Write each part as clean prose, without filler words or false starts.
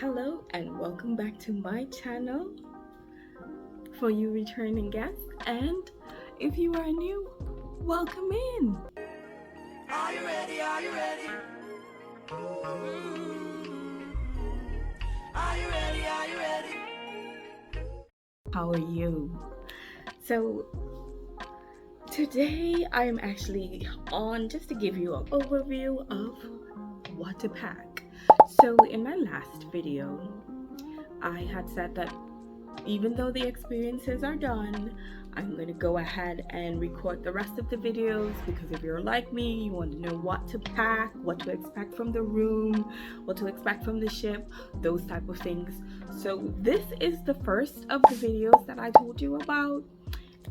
Hello and welcome back to my channel for you returning guests, and if you are new, welcome in. Are you ready? Are you ready? Are you ready? Are you ready? How are you? So today I am actually on just to give you an overview of what to pack. So in my last video I had said that even though the experiences are done, I'm going to go ahead and record the rest of the videos, because if you're like me, you want to know what to pack, what to expect from the room, what to expect from the ship, those type of things. So this is the first of the videos that I told you about,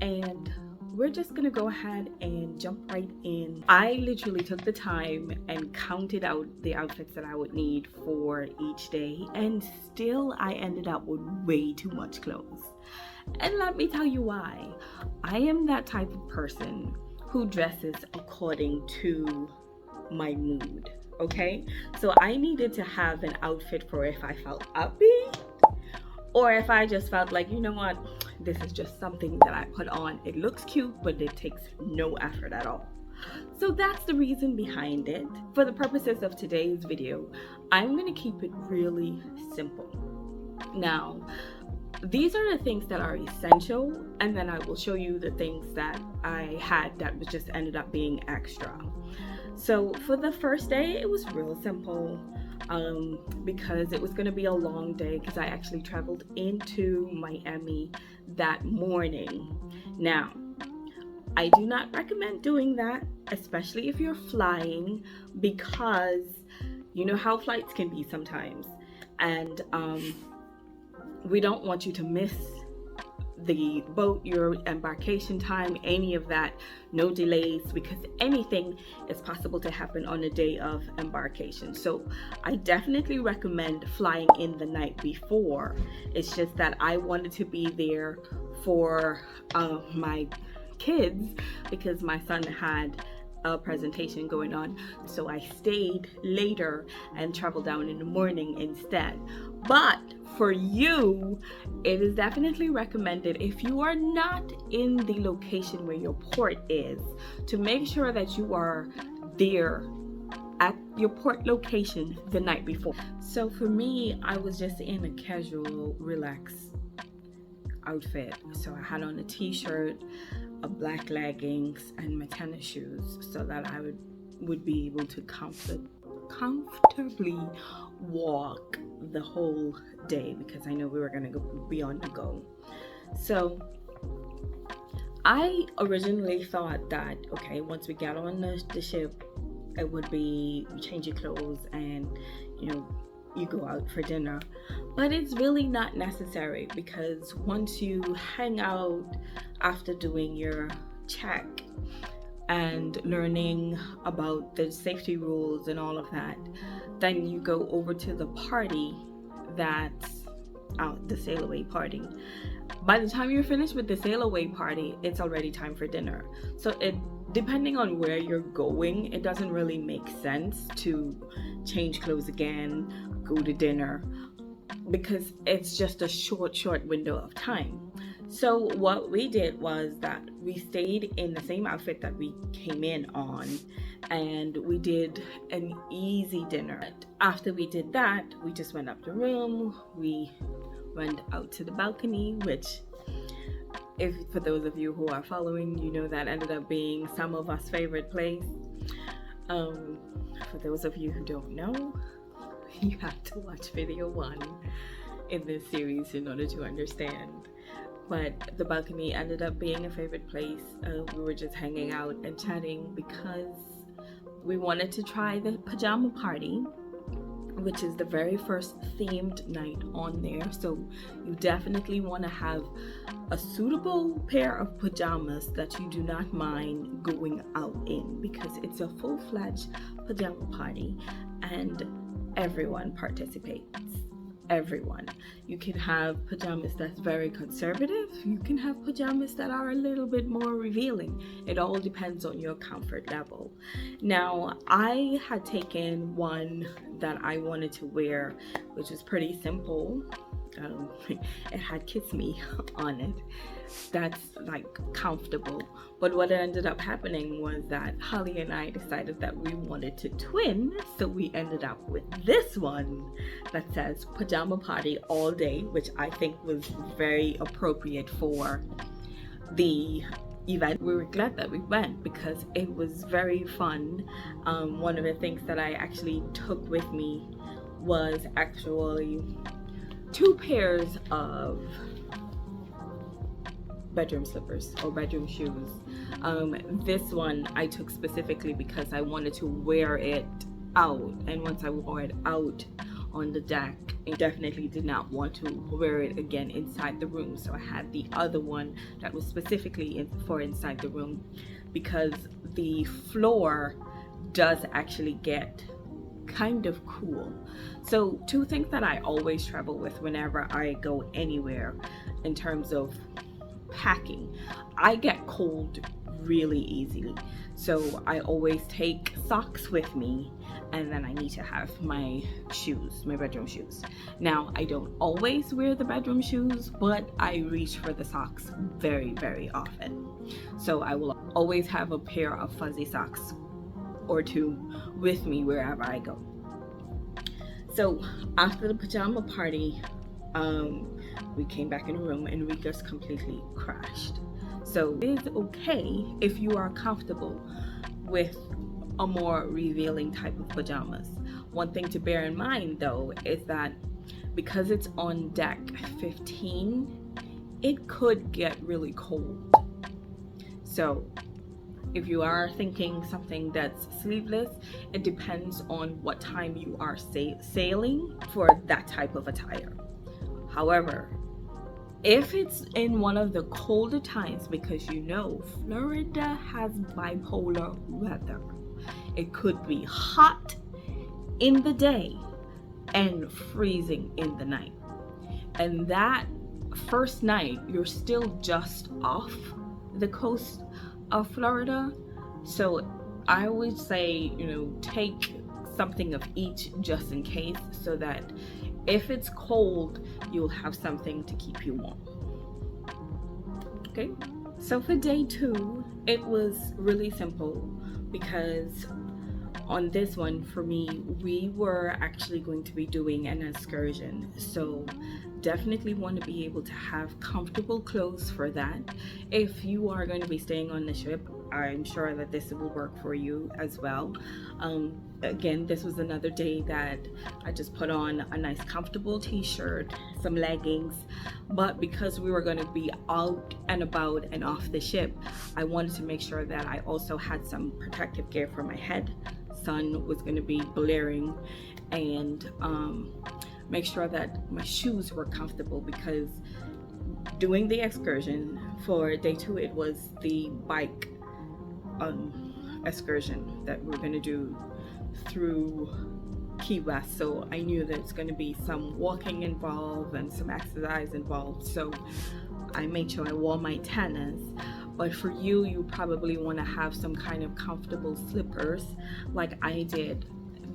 and we're just gonna go ahead and jump right in. I literally took the time and counted out the outfits that I would need for each day, and still I ended up with way too much clothes. And let me tell you why. I am that type of person who dresses according to my mood, okay? So I needed to have an outfit for if I felt upbeat, or if I just felt like, you know what, this is just something that I put on. It looks cute, but it takes no effort at all. So that's the reason behind it. For the purposes of today's video, I'm gonna keep it really simple. Now, these are the things that are essential, and then I will show you the things that I had that was just ended up being extra. So for the first day, it was real simple. Because it was going to be a long day, because I actually traveled into Miami that morning. Now, I do not recommend doing that, especially if you're flying, because you know how flights can be sometimes, and we don't want you to miss the boat, your embarkation time, any of that, no delays, because anything is possible to happen on the day of embarkation. So I definitely recommend flying in the night before. It's just that I wanted to be there for my kids, because my son had a presentation going on, so I stayed later and traveled down in the morning instead. But for you, it is definitely recommended, if you are not in the location where your port is, to make sure that you are there at your port location the night before. So for me, I was just in a casual, relaxed outfit. So I had on a t-shirt, a black leggings, and my tennis shoes, so that I would be able to comfortably walk the whole day, because I know we were going to be on the go. So I originally thought that, okay, once we got on the ship, it would be you change your clothes and you go out for dinner. But it's really not necessary, because once you hang out after doing your check and learning about the safety rules and all of that, then you go over to the party that's the sail away party. By the time you're finished with the sail away party, it's already time for dinner. So depending on where you're going, it doesn't really make sense to change clothes again, go to dinner, because it's just a short window of time. So what we did was that we stayed in the same outfit that we came in on, and we did an easy dinner. After we did that, we just went up the room, we went out to the balcony, which, if for those of you who are following, you know that ended up being some of us' favorite place. For those of you who don't know, you have to watch video 1 in this series in order to understand. But the balcony ended up being a favorite place. We were just hanging out and chatting, because we wanted to try the pajama party, which is the very first themed night on there. So you definitely want to have a suitable pair of pajamas that you do not mind going out in, because it's a full-fledged pajama party and everyone participates. everyone. You can have pajamas that's very conservative. You can have pajamas that are a little bit more revealing. It all depends on your comfort level. Now, I had taken one that I wanted to wear, which is pretty simple. It had "Kiss Me" on it. That's like comfortable. But what ended up happening was that Holly and I decided that we wanted to twin, so we ended up with this one that says "Pajama Party All Day," which I think was very appropriate for the event. We were glad that we went because it was very fun. One of the things that I actually took with me was actually 2 pairs of bedroom slippers or bedroom shoes. This one I took specifically because I wanted to wear it out, and once I wore it out on the deck, I definitely did not want to wear it again inside the room. So I had the other one that was specifically for inside the room, because the floor does actually get kind of cool. So 2 things that I always travel with whenever I go anywhere in terms of packing: I get cold really easily, so I always take socks with me, and then I need to have my shoes, my bedroom shoes. Now, I don't always wear the bedroom shoes, but I reach for the socks very, very often. So I will always have a pair of fuzzy socks or 2 with me wherever I go. So after the pajama party, we came back in the room and we just completely crashed. So it is okay if you are comfortable with a more revealing type of pajamas. One thing to bear in mind though is that because it's on deck 15, it could get really cold. So if you are thinking something that's sleeveless, it depends on what time you are sailing for that type of attire. However, if it's in one of the colder times, because you know Florida has bipolar weather, it could be hot in the day and freezing in the night. And that first night, you're still just off the coast of Florida. So I would say, take something of each just in case, so that if it's cold, you'll have something to keep you warm. Okay, so for day 2, it was really simple, because on this one, for me, we were actually going to be doing an excursion. So definitely want to be able to have comfortable clothes for that. If you are going to be staying on the ship, I'm sure that this will work for you as well. Again, this was another day that I just put on a nice comfortable t-shirt, some leggings, but because we were going to be out and about and off the ship, I wanted to make sure that I also had some protective gear for my head. Sun was going to be blaring, and make sure that my shoes were comfortable, because doing the excursion for day 2, it was the bike excursion that we're going to do through Key West. So I knew that it's going to be some walking involved and some exercise involved, so I made sure I wore my tennis. But for you, you probably want to have some kind of comfortable slippers like I did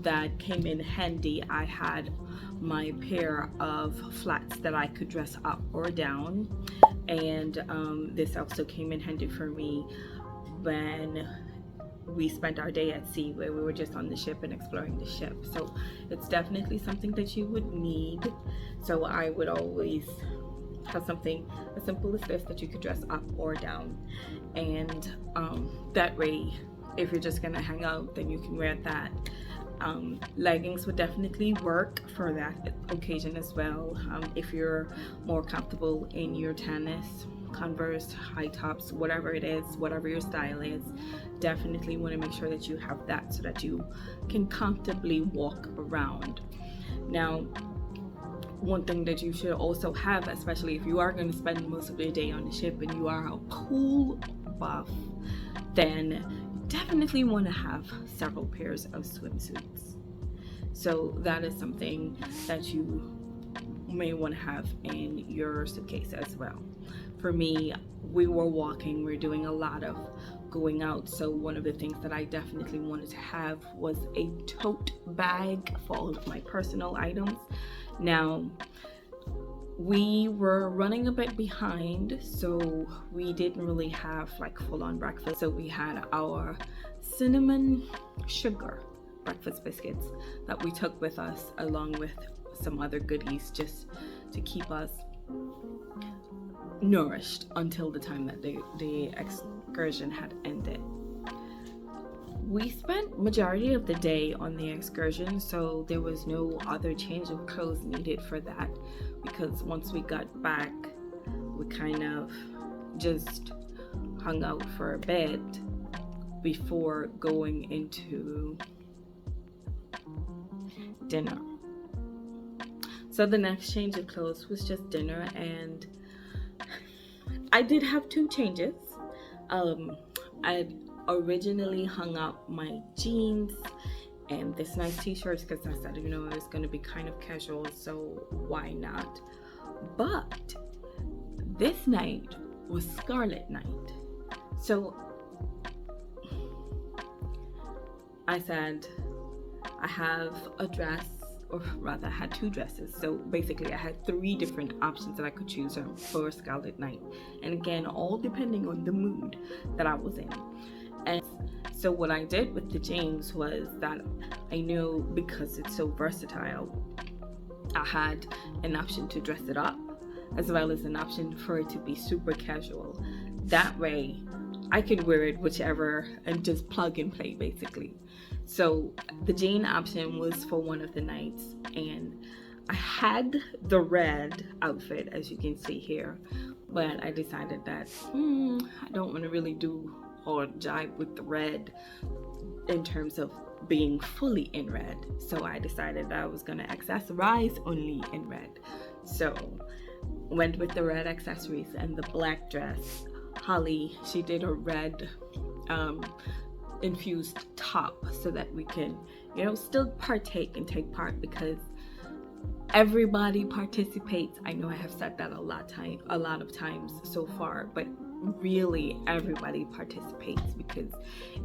that came in handy. I had my pair of flats that I could dress up or down, and this also came in handy for me when we spent our day at sea, where we were just on the ship and exploring the ship. So it's definitely something that you would need. So I would always have something as simple as this that you could dress up or down, and that way, if you're just gonna hang out, then you can wear that. Leggings would definitely work for that occasion as well. If you're more comfortable in your tennis, Converse, high tops, whatever it is, whatever your style is, definitely want to make sure that you have that so that you can comfortably walk around. Now, one thing that you should also have, especially if you are going to spend most of your day on the ship and you are a pool buff, then you definitely want to have several pairs of swimsuits. So that is something that you may want to have in your suitcase as well. For me, we were walking, we we're doing a lot of going out, so one of the things that I definitely wanted to have was a tote bag for all of my personal items. Now, we were running a bit behind, so we didn't really have like full-on breakfast. So we had our cinnamon sugar breakfast biscuits that we took with us, along with some other goodies, just to keep us nourished until the time that the excursion had ended. We spent majority of the day on the excursion, so there was no other change of clothes needed for that, because once we got back, we kind of just hung out for a bit before going into dinner. So the next change of clothes was just dinner, and I did have two changes. I originally hung up my jeans and this nice t-shirt because I said, you know, it's going to be kind of casual, so why not? But this night was Scarlet night, so I said I have a dress, or rather I had two dresses. So basically I had three different options that I could choose for Scarlet night, and again, all depending on the mood that I was in. And so what I did with the jeans was that I knew, because it's so versatile, I had an option to dress it up as well as an option for it to be super casual. That way I could wear it whichever and just plug and play basically. So the jean option was for one of the nights, and I had the red outfit as you can see here, but I decided that I don't want to really do or jive with the red in terms of being fully in red. So I decided that I was going to accessorize only in red. So went with the red accessories and the black dress. Holly, she did a red infused top so that we can, you know, still partake and take part, because everybody participates. I know I have said that a lot of times so far, but really everybody participates, because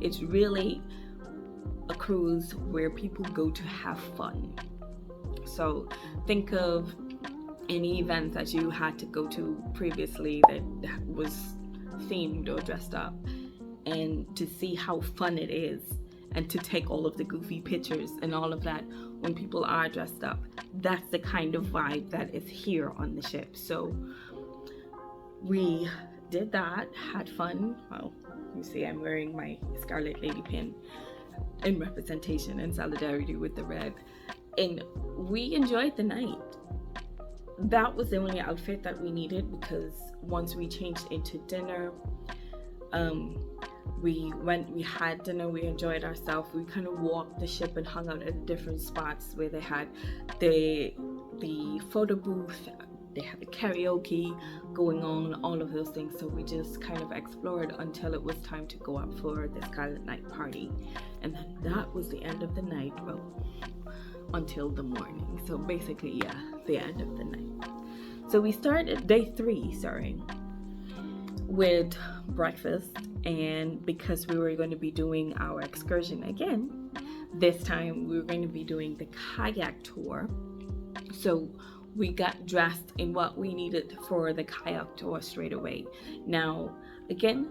it's really a cruise where people go to have fun. So think of any event that you had to go to previously that was themed or dressed up, and to see how fun it is, and to take all of the goofy pictures and all of that when people are dressed up. That's the kind of vibe that is here on the ship. So we did that, had fun. Well, you see I'm wearing my Scarlet Lady pin in representation and solidarity with the red, and we enjoyed the night. That was the only outfit that we needed, because once we changed into dinner, we had dinner, we enjoyed ourselves. We kind of walked the ship and hung out at different spots where they had the photo booth, they had the karaoke going on, all of those things. So we just kind of explored until it was time to go up for the Scarlet Night party, and then that was the end of the night. Well, until the morning. So basically, yeah, the end of the night. So we started day 3, with breakfast, and because we were going to be doing our excursion again, this time we were going to be doing the kayak tour. So we got dressed in what we needed for the kayak tour straight away. Now, again,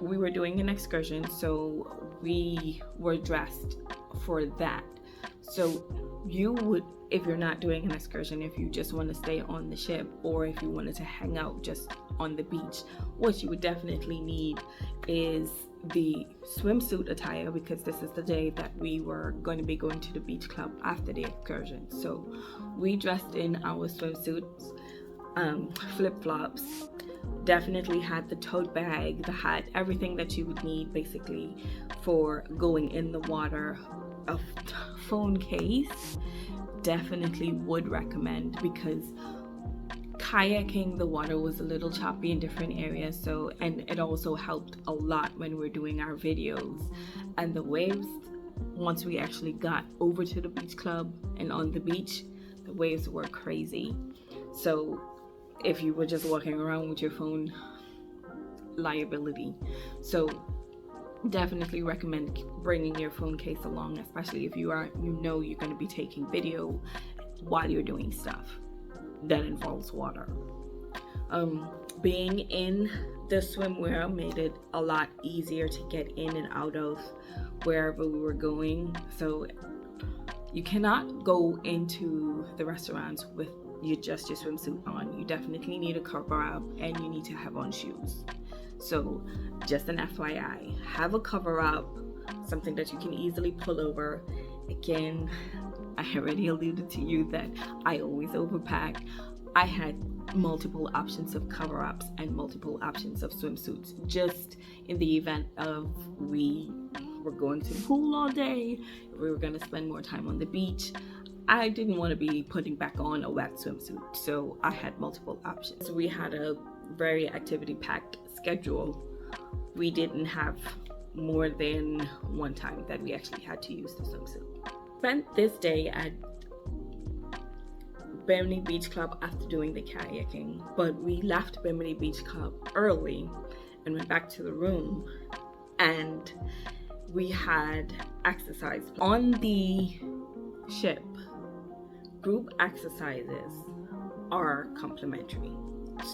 we were doing an excursion, so we were dressed for that. So you would, if you're not doing an excursion, if you just want to stay on the ship, or if you wanted to hang out just on the beach, what you would definitely need is the swimsuit attire, because this is the day that we were going to be going to the beach club after the excursion. So we dressed in our swimsuits, flip-flops, definitely had the tote bag, the hat, everything that you would need basically for going in the water. A phone case, definitely would recommend, because kayaking, the water was a little choppy in different areas, so, and it also helped a lot when we're doing our videos. And the waves, once we actually got over to the beach club and on the beach, the waves were crazy. So if you were just walking around with your phone, liability. So definitely recommend bringing your phone case along, especially if you're going to be taking video while you're doing stuff that involves water. Being in the swimwear made it a lot easier to get in and out of wherever we were going. So you cannot go into the restaurants with just your swimsuit on. You definitely need a cover up, and you need to have on shoes. So just an FYI, have a cover up, something that you can easily pull over. Again, I already alluded to you that I always overpack. I had multiple options of cover ups and multiple options of swimsuits, just in the event of we were going to the pool all day, we were going to spend more time on the beach. I didn't want to be putting back on a wet swimsuit, so I had multiple options. We had a very activity packed schedule. We didn't have more than one time that we actually had to use the swimsuit. Spent this day at Bimini Beach Club after doing the kayaking, but we left Bimini Beach Club early and went back to the room, and we had exercise on the ship. Group exercises are complimentary,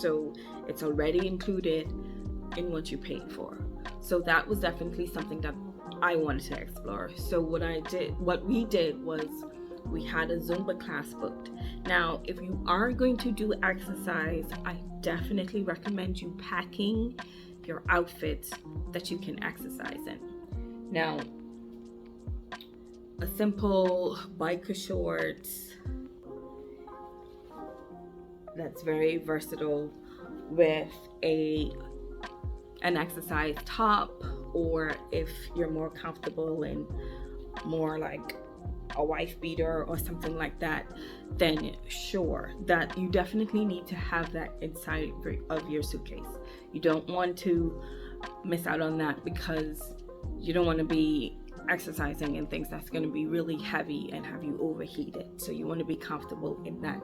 so it's already included in what you paid for. So that was definitely something that I wanted to explore. So what we did was we had a Zumba class booked. Now, if you are going to do exercise, I definitely recommend you packing your outfits that you can exercise in. Now, a simple biker shorts that's very versatile with an exercise top, or if you're more comfortable in more like a wife beater or something like that, then sure, that you definitely need to have that inside of your suitcase. You don't want to miss out on that, because you don't want to be exercising in things that's going to be really heavy and have you overheated. So you want to be comfortable in that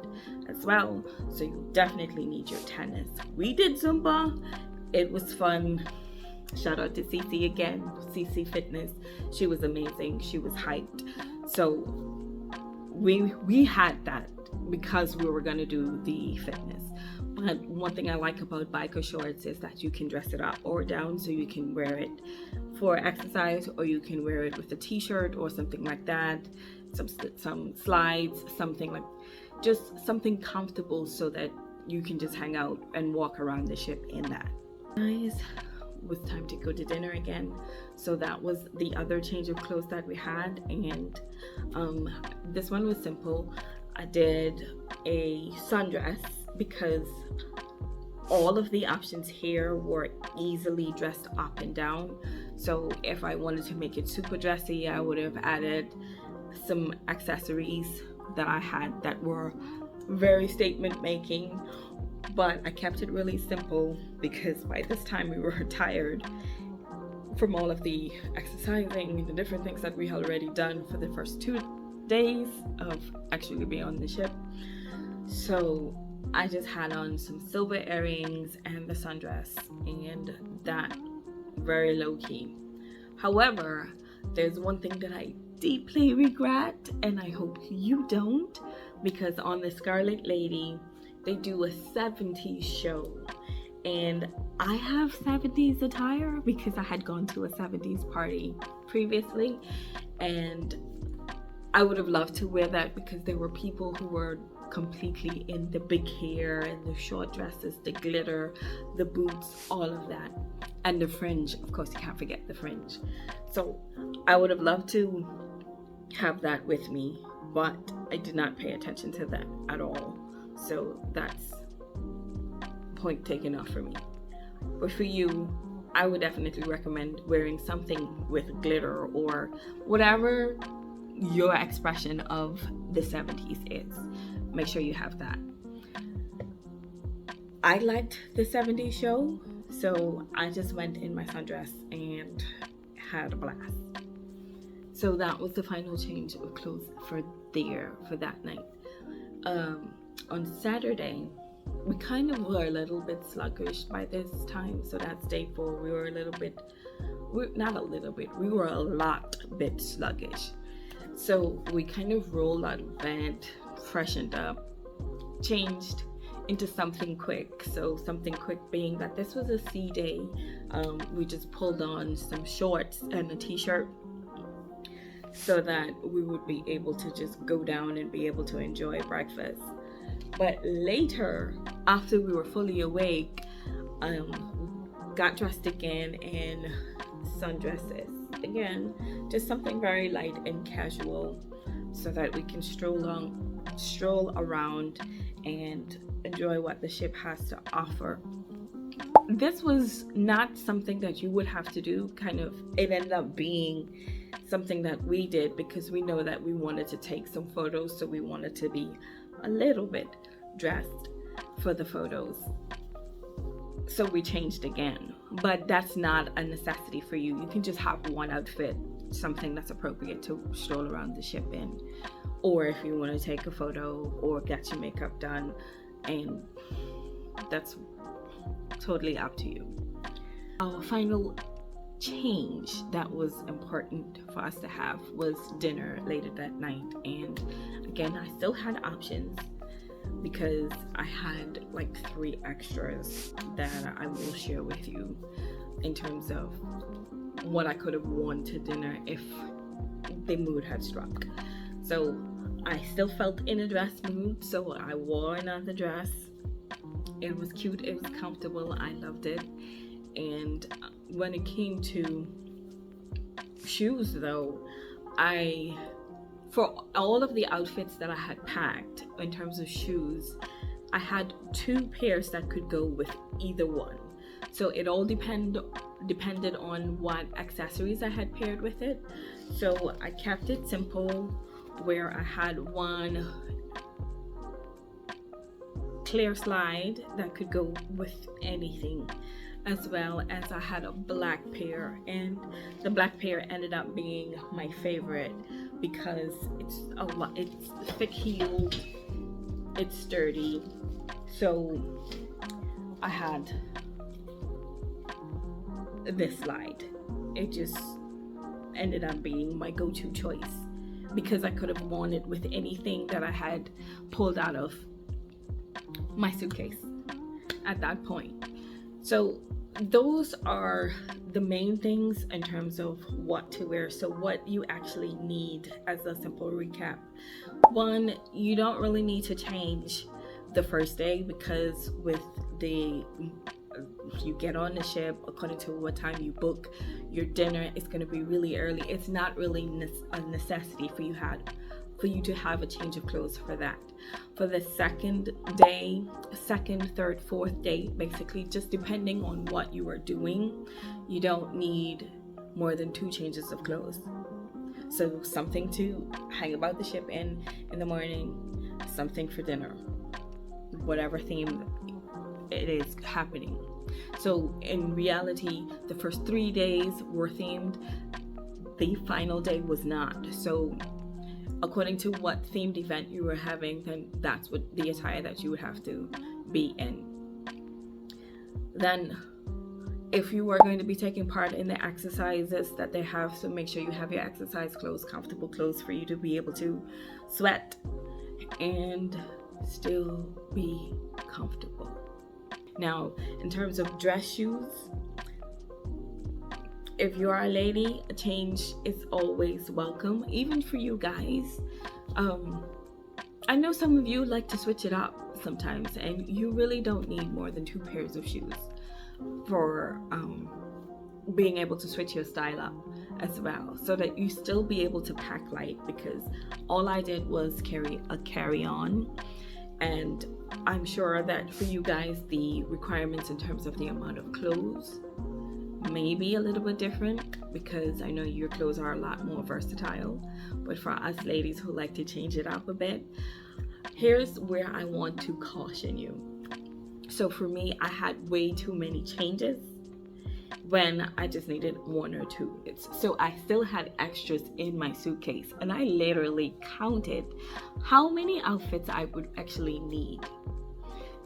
as well. So you definitely need your tennis. We did Zumba. It was fun. Shout out to Cece again, Cece Fitness. She was amazing. She was hyped. So we had that because we were going to do the fitness. But one thing I like about biker shorts is that you can dress it up or down, so you can wear it for exercise, or you can wear it with a t-shirt or something like that, some slides, something like, just something comfortable so that you can just hang out and walk around the ship in that. Guys, it was time to go to dinner again. So that was the other change of clothes that we had, and this one was simple. I did a sundress because all of the options here were easily dressed up and down. So if I wanted to make it super dressy, I would have added some accessories that I had that were very statement making, but I kept it really simple because by this time we were tired from all of the exercising and the different things that we had already done for the first 2 days of actually being on the ship. So I just had on some silver earrings and the sundress, and that very low key. However, there's one thing that I deeply regret, and I hope you don't, because on the Scarlet Lady they do a 70s show, and I have 70s attire because I had gone to a 70s party previously, and I would have loved to wear that because there were people who were completely in the big hair and the short dresses, the glitter, the boots, all of that, and the fringe. Of course, you can't forget the fringe. So I would have loved to have that with me, but I did not pay attention to that at all. So that's point taken off for me. But for you, I would definitely recommend wearing something with glitter or whatever your expression of the 70s is. Make sure you have that. I liked the 70s show, so I just went in my sundress and had a blast. So that was the final change of clothes for that night. On Saturday, we kind of were a little bit sluggish by this time. So that's day 4. We were not a little bit, we were a lot bit sluggish. So we kind of rolled out of bed, freshened up, changed into something quick. So something quick being that this was a sea day. We just pulled on some shorts and a t-shirt so that we would be able to just go down and be able to enjoy breakfast. But later, after we were fully awake, got dressed again in sundresses. Again, just something very light and casual so that we can stroll around and enjoy what the ship has to offer. This was not something that you would have to do. It ended up being something that we did because we know that we wanted to take some photos, so we wanted to be a little bit dressed for the photos. So we changed again, but that's not a necessity for you. You can just have one outfit, something that's appropriate to stroll around the ship in, or if you want to take a photo or get your makeup done, and that's totally up to you. Our final change that was important for us to have was dinner later that night. And again, I still had options because I had like 3 extras that I will share with you in terms of what I could have worn to dinner if the mood had struck. So I still felt in a dress mood, so I wore another dress. It was cute, it was comfortable, I loved it. And when it came to shoes though, for all of the outfits that I had packed in terms of shoes, I had 2 pairs that could go with either one. So it all depended on what accessories I had paired with it. So I kept it simple, where I had one clear slide that could go with anything, as well as I had a black pair, and the black pair ended up being my favorite because it's thick-heeled, it's sturdy. So I had this slide. It just ended up being my go-to choice because I could have worn it with anything that I had pulled out of my suitcase at that point. So those are the main things in terms of what to wear. So what you actually need, as a simple recap: 1, you don't really need to change the first day because you get on the ship, according to what time you book your dinner, it's going to be really early. It's not really a necessity for you to have a change of clothes for that. For the second, 3rd, 4th day, basically, just depending on what you are doing, you don't need more than 2 changes of clothes. So something to hang about the ship in the morning, something for dinner, whatever theme it is happening. So in reality, the first 3 days were themed, the final day was not. So according to what themed event you were having, then that's what the attire that you would have to be in. Then if you are going to be taking part in the exercises that they have, so make sure you have your exercise clothes, comfortable clothes for you to be able to sweat and still be comfortable. Now, in terms of dress shoes, if you are a lady, a change is always welcome, even for you guys. I know some of you like to switch it up sometimes, and you really don't need more than 2 pairs of shoes for being able to switch your style up as well, so that you still be able to pack light, because all I did was carry a carry-on. And I'm sure that for you guys, the requirements in terms of the amount of clothes may be a little bit different, because I know your clothes are a lot more versatile. But for us ladies who like to change it up a bit, here's where I want to caution you. So for me, I had way too many changes, when I just needed one or two. So I still had extras in my suitcase, and I literally counted how many outfits I would actually need.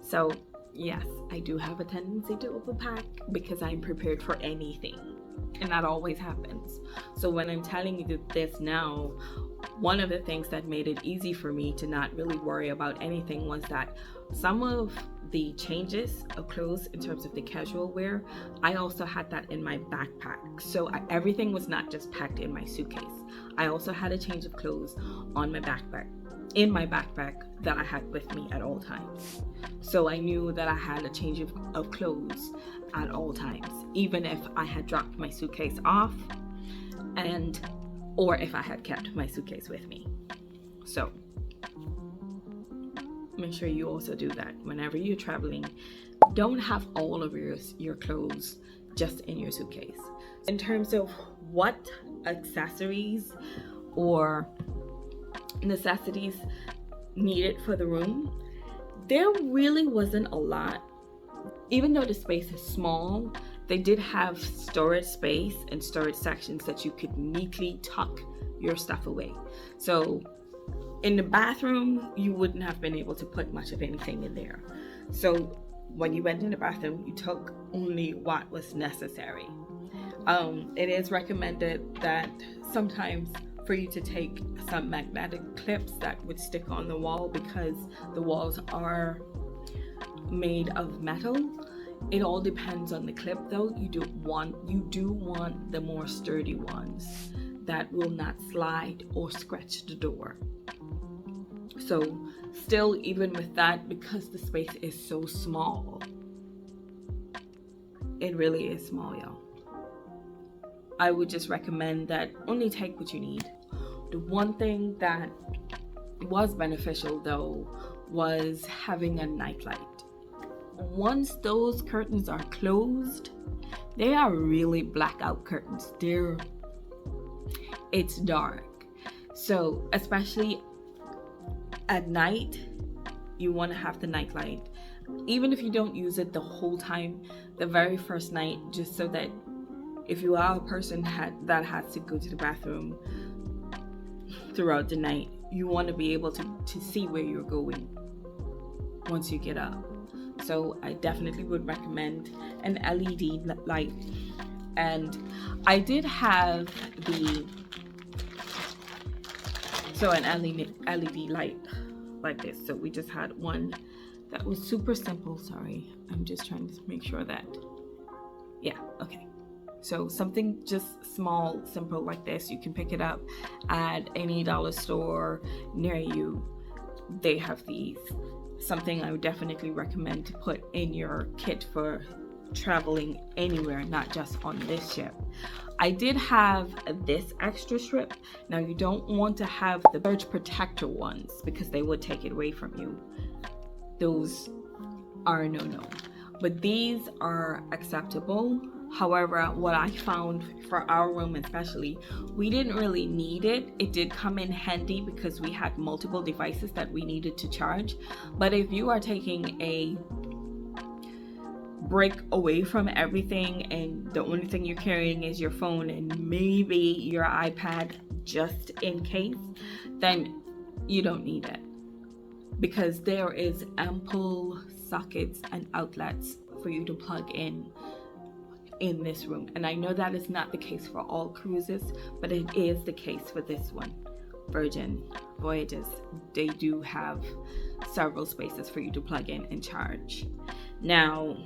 So yes, I do have a tendency to overpack because I'm prepared for anything, and that always happens. So when I'm telling you this now, one of the things that made it easy for me to not really worry about anything was that some of the changes of clothes in terms of the casual wear, I also had that in my backpack. So everything was not just packed in my suitcase. I also had a change of clothes on my backpack, in my backpack, that I had with me at all times. So I knew that I had a change of clothes at all times, even if I had dropped my suitcase off or if I had kept my suitcase with me. So make sure you also do that whenever you're traveling. Don't have all of your clothes just in your suitcase. In terms of what accessories or necessities needed for the room, there really wasn't a lot. Even though the space is small, they did have storage space and storage sections that you could neatly tuck your stuff away. So in the bathroom, you wouldn't have been able to put much of anything in there. So when you went in the bathroom, you took only what was necessary. It is recommended that sometimes for you to take some magnetic clips that would stick on the wall, because the walls are made of metal. It all depends on the clip though. You do want the more sturdy ones that will not slide or scratch the door. So still, even with that, because the space is so small, it really is small, y'all, I would just recommend that only take what you need. The one thing that was beneficial though was having a nightlight. Once those curtains are closed, they are really blackout curtains. It's dark. So especially at night, you want to have the nightlight. Even if you don't use it the whole time, the very first night, just so that if you are a person that has to go to the bathroom throughout the night, you want to be able to see where you're going once you get up. So I definitely would recommend an LED light. And I did have an LED light like this. So we just had one that was super simple. Sorry, I'm just trying to make sure that, yeah, okay. So something just small, simple like this. You can pick it up at any dollar store near you. They have these. Something I would definitely recommend to put in your kit for traveling anywhere, not just on this ship. I did have this extra strip. Now you don't want to have the surge protector ones because they would take it away from you. Those are a no-no. But these are acceptable. However, what I found for our room especially, we didn't really need it. It did come in handy because we had multiple devices that we needed to charge. But if you are taking a break away from everything and the only thing you're carrying is your phone and maybe your iPad just in case, then you don't need it, because there is ample sockets and outlets for you to plug in this room. And I know that is not the case for all cruises, but it is the case for this one, Virgin Voyages. They do have several spaces for you to plug in and charge. Now,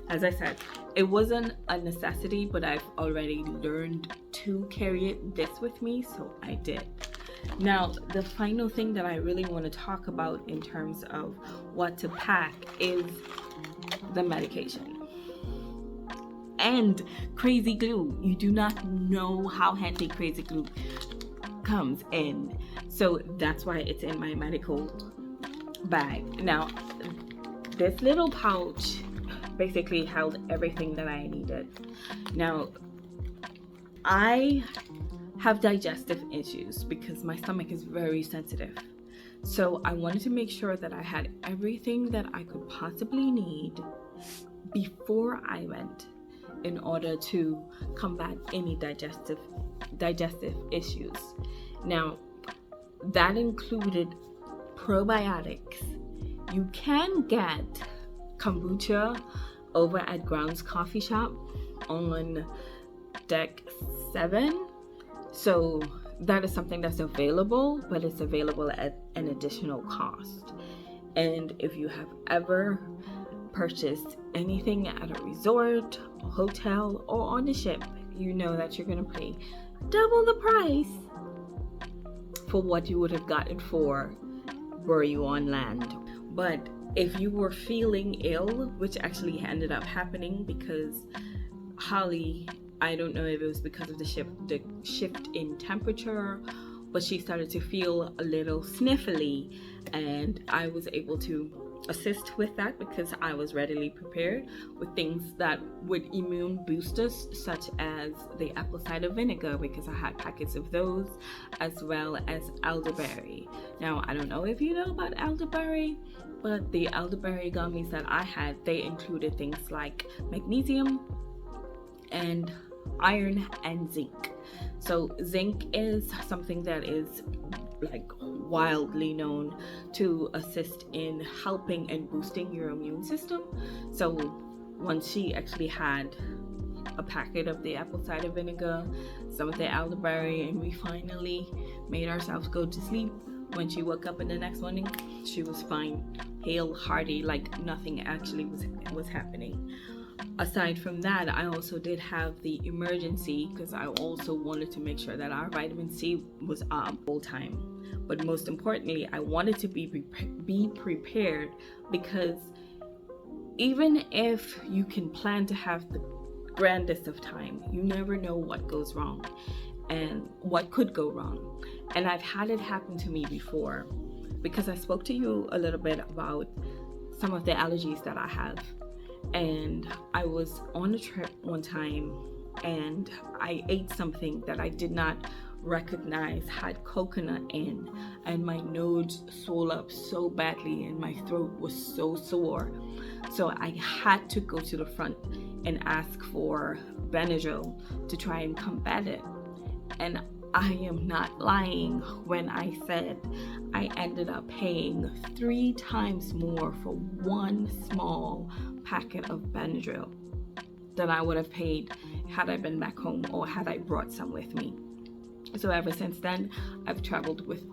as I said, it wasn't a necessity, but I've already learned to carry this with me, so I did. Now, the final thing that I really want to talk about in terms of what to pack is the medication and crazy glue. You do not know how handy crazy glue comes in, so that's why it's in my medical bag. Now, this little pouch basically held everything that I needed. Now, I have digestive issues because my stomach is very sensitive. So I wanted to make sure that I had everything that I could possibly need before I went in order to combat any digestive issues. Now, that included probiotics. You can get kombucha over at Grounds Coffee Shop on deck 7. So that is something that's available, but it's available at an additional cost. And if you have ever purchased anything at a resort, a hotel, or on the ship, you know that you're going to pay double the price for what you would have gotten for were you on land. But if you were feeling ill, which actually ended up happening because Holly, I don't know if it was because of the shift in temperature, but she started to feel a little sniffly, and I was able to assist with that because I was readily prepared with things that would immune boost us, such as the apple cider vinegar, because I had packets of those, as well as elderberry. Now, I don't know if you know about elderberry, but the elderberry gummies that I had, they included things like magnesium and iron and zinc. So zinc is something that is like wildly known to assist in helping and boosting your immune system. So once she actually had a packet of the apple cider vinegar, some of the elderberry, and we finally made ourselves go to sleep. When she woke up in the next morning, she was fine, hale, hearty, like nothing actually was happening. Aside from that, I also did have the emergency because I also wanted to make sure that our vitamin C was up all time. But most importantly, I wanted to be prepared, because even if you can plan to have the grandest of time, you never know what goes wrong and what could go wrong. And I've had it happen to me before, because I spoke to you a little bit about some of the allergies that I have. And I was on a trip one time and I ate something that I did not recognize had coconut in, and my nose swelled up so badly and my throat was so sore. So I had to go to the front and ask for Benadryl to try and combat it. And I am not lying when I said I ended up paying 3 times more for one small packet of Benadryl than I would have paid had I been back home or had I brought some with me. So ever since then, I've traveled with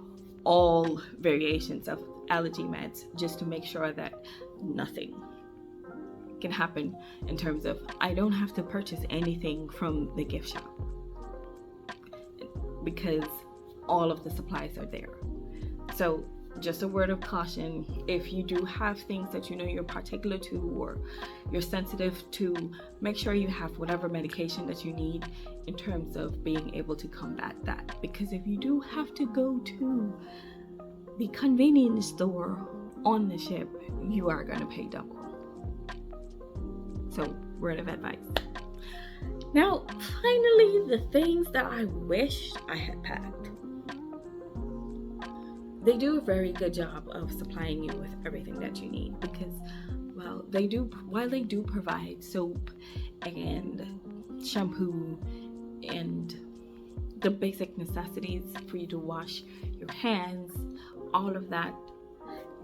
all variations of allergy meds just to make sure that nothing can happen in terms of I don't have to purchase anything from the gift shop, because all of the supplies are there. So just a word of caution, if you do have things that you know you're particular to or you're sensitive to, make sure you have whatever medication that you need in terms of being able to combat that. Because if you do have to go to the convenience store on the ship, you are going to pay double. So, word of advice. Now, finally, the things that I wish I had packed. They do a very good job of supplying you with everything that you need, because, well, while they do provide soap and shampoo and the basic necessities for you to wash your hands, all of that,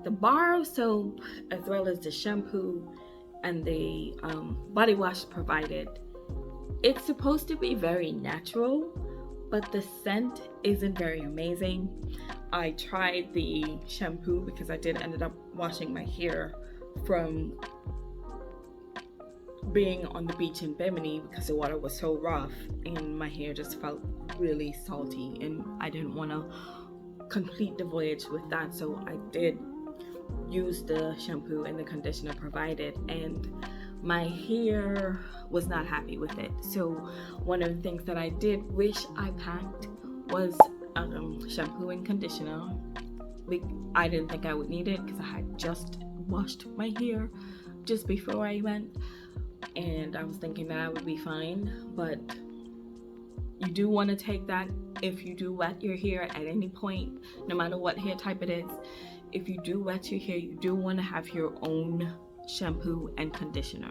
the bar of soap as well as the shampoo and the body wash provided, it's supposed to be very natural, but the scent isn't very amazing. I tried the shampoo because I did ended up washing my hair from being on the beach in Bimini because the water was so rough and my hair just felt really salty, and I didn't want to complete the voyage with that, so I did use the shampoo and the conditioner provided, and my hair was not happy with it. So one of the things that I did wish I packed was shampoo and conditioner. I didn't think I would need it because I had just washed my hair just before I went, and I was thinking that I would be fine. But you do want to take that if you do wet your hair at any point, no matter what hair type it is. If you do wet your hair, you do want to have your own shampoo and conditioner.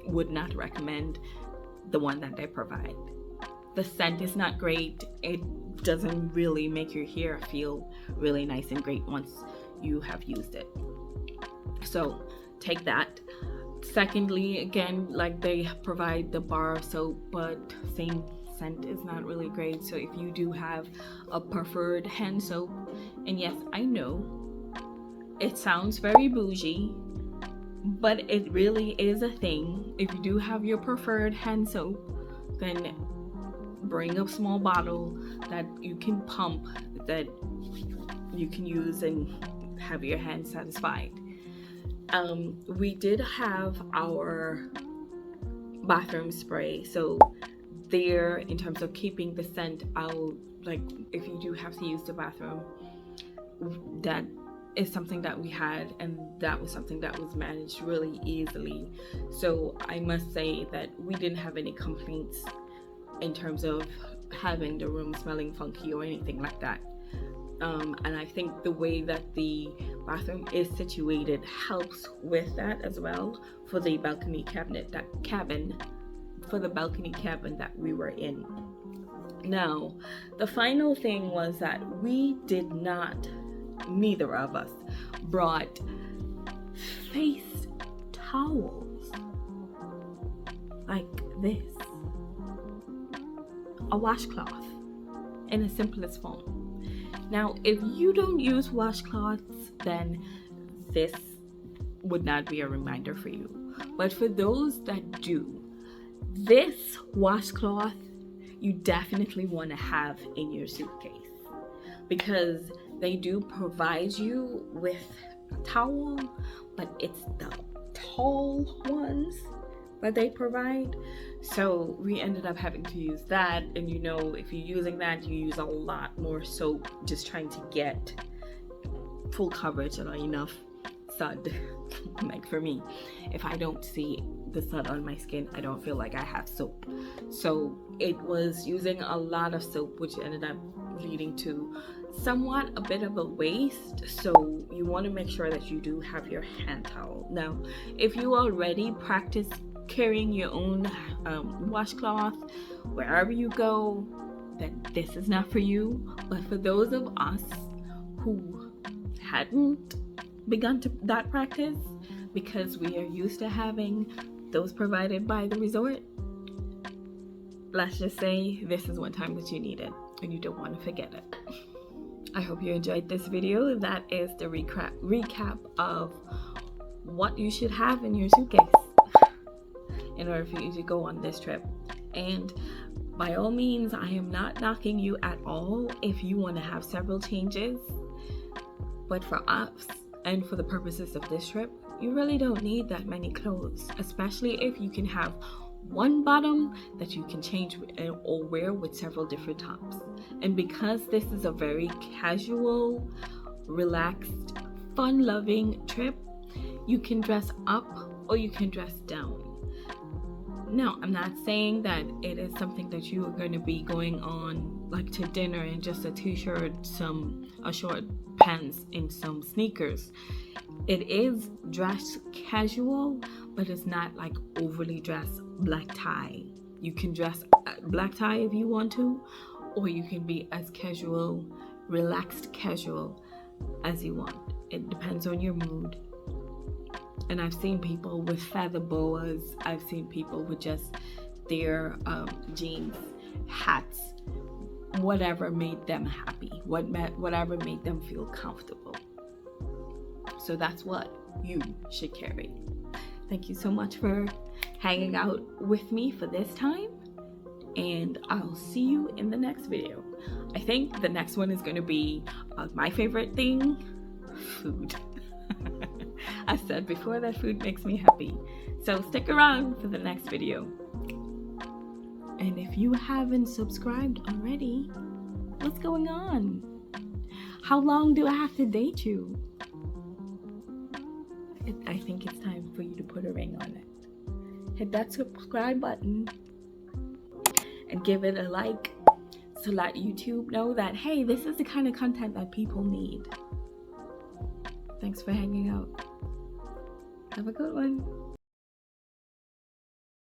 would not recommend the one that they provide. The scent is not great. It doesn't really make your hair feel really nice and great once you have used it. So take that. Secondly, again, like, they provide the bar of soap, but same scent is not really great. So if you do have a preferred hand soap, and yes, I know it sounds very bougie, but it really is a thing. If you do have your preferred hand soap, then bring a small bottle that you can pump, that you can use and have your hands satisfied. We did have our bathroom spray, so there, in terms of keeping the scent out, like if you do have to use the bathroom, that is something that we had, and that was something that was managed really easily. So I must say that we didn't have any complaints in terms of having the room smelling funky or anything like that. And I think the way that the bathroom is situated helps with that as well, for the balcony cabin that we were in. Now, the final thing was that neither of us brought face towels like this, a washcloth in the simplest form. Now, if you don't use washcloths, then this would not be a reminder for you. But for those that do, this washcloth you definitely want to have in your suitcase, because they do provide you with a towel, but it's the tall ones that they provide. So we ended up having to use that, and if you're using that, you use a lot more soap just trying to get full coverage and enough sud. Like for me, if I don't see the sud on my skin, I don't feel like I have soap. So it was using a lot of soap, which ended up leading to somewhat a bit of a waste. So you want to make sure that you do have your hand towel. Now, if you already practice carrying your own washcloth wherever you go, then this is not for you. But for those of us who hadn't begun that practice, because we are used to having those provided by the resort, let's just say this is one time that you need it and you don't want to forget it. I hope you enjoyed this video. That is the recap of what you should have in your suitcase in order for you to go on this trip. And by all means, I am not knocking you at all if you want to have several changes, but for us and for the purposes of this trip, you really don't need that many clothes, especially if you can have one bottom that you can change or wear with several different tops. And because this is a very casual, relaxed, fun-loving trip, you can dress up or you can dress down. Now, I'm not saying that it is something that you are going to be going on like to dinner in just a t-shirt, a short pants, and some sneakers. It is dress casual, but it's not like overly dressed black tie. You can dress black tie if you want to, or you can be as casual, relaxed casual as you want. It depends on your mood. And I've seen people with feather boas. I've seen people with just their jeans, hats, whatever made them happy, whatever made them feel comfortable. So that's what you should carry. Thank you so much for hanging out with me for this time, and I'll see you in the next video. I think the next one is going to be my favorite thing, food. I said before that food makes me happy. So stick around for the next video. And if you haven't subscribed already, what's going on? How long do I have to date you? I think it's time for you to put a ring on it. Hit that subscribe button and give it a like to let YouTube know that, hey, this is the kind of content that people need. Thanks for hanging out. Have a good one.